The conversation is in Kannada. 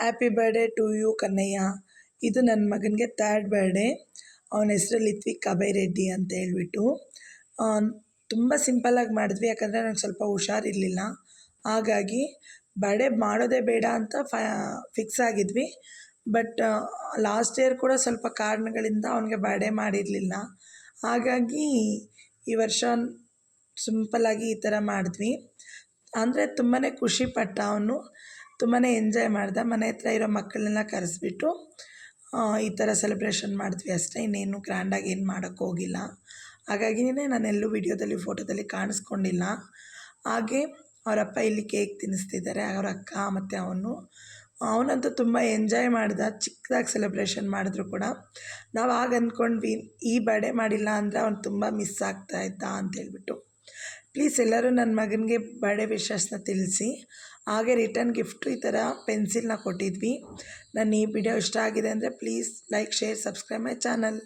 Happy birthday to you Kannayya. ಇದು ನನ್ನ ಮಗನಿಗೆ ಥರ್ಡ್ ಬರ್ಡೇ. ಅವನ ಹೆಸರು ಲಿತ್ವಿಕ್ ಅಭಯ್ ರೆಡ್ಡಿ ಅಂತ ಹೇಳ್ಬಿಟ್ಟು. ತುಂಬ ಸಿಂಪಲ್ಲಾಗಿ ಮಾಡಿದ್ವಿ, ಯಾಕಂದರೆ ನಂಗೆ ಸ್ವಲ್ಪ ಹುಷಾರಿರಲಿಲ್ಲ. ಹಾಗಾಗಿ ಬರ್ಡೇ ಮಾಡೋದೇ ಬೇಡ ಅಂತ ಫಿಕ್ಸ್ ಆಗಿದ್ವಿ. ಬಟ್ ಲಾಸ್ಟ್ ಇಯರ್ ಕೂಡ ಸ್ವಲ್ಪ ಕಾರಣಗಳಿಂದ ಅವನಿಗೆ ಬರ್ಡೇ ಮಾಡಿರಲಿಲ್ಲ. ಹಾಗಾಗಿ ಈ ವರ್ಷ ಸಿಂಪಲ್ಲಾಗಿ ಈ ಥರ ಮಾಡಿದ್ವಿ. ಅಂದರೆ ತುಂಬಾ ಖುಷಿಪಟ್ಟ ಅವನು, ತುಂಬಾ ಎಂಜಾಯ್ ಮಾಡ್ದ. ಮನೆ ಹತ್ರ ಇರೋ ಮಕ್ಕಳನ್ನೆಲ್ಲ ಕರೆಸ್ಬಿಟ್ಟು ಈ ಥರ ಸೆಲೆಬ್ರೇಷನ್ ಮಾಡಿದ್ವಿ ಅಷ್ಟೇ. ಇನ್ನೇನು ಗ್ರ್ಯಾಂಡಾಗಿ ಏನು ಮಾಡೋಕ್ಕೋಗಿಲ್ಲ. ಹಾಗಾಗಿಯೇ ನಾನೆಲ್ಲೂ ವಿಡಿಯೋದಲ್ಲಿ ಫೋಟೋದಲ್ಲಿ ಕಾಣಿಸ್ಕೊಂಡಿಲ್ಲ. ಹಾಗೆ ಅವರಪ್ಪ ಇಲ್ಲಿ ಕೇಕ್ ತಿನ್ನಿಸ್ತಿದ್ದಾರೆ, ಅವರ ಅಕ್ಕ ಮತ್ತು ಅವನಂತೂ ತುಂಬ ಎಂಜಾಯ್ ಮಾಡ್ದ. ಚಿಕ್ಕದಾಗಿ ಸೆಲೆಬ್ರೇಷನ್ ಮಾಡಿದ್ರು ಕೂಡ. ನಾವು ಆಗ ಅಂದ್ಕೊಂಡ್ವಿ ಈ ಬರ್ಡೇ ಮಾಡಿಲ್ಲ ಅಂದರೆ ಅವ್ನು ತುಂಬ ಮಿಸ್ ಆಗ್ತಾಯಿದ್ದ ಅಂತೇಳ್ಬಿಟ್ಟು. ಪ್ಲೀಸ್ ಎಲ್ಲರೂ ನನ್ನ ಮಗನಿಗೆ ಬರ್ಡೇ ವಿಶಸ್ನ ತಿಳಿಸಿ. ಹಾಗೆ ರಿಟರ್ನ್ ಗಿಫ್ಟು ಈ ಥರ ಪೆನ್ಸಿಲ್ನ ಕೊಟ್ಟಿದ್ವಿ. ನನ್ನ ಈ ವಿಡಿಯೋ ಇಷ್ಟ ಆಗಿದೆ ಅಂದರೆ please like, share, subscribe my channel.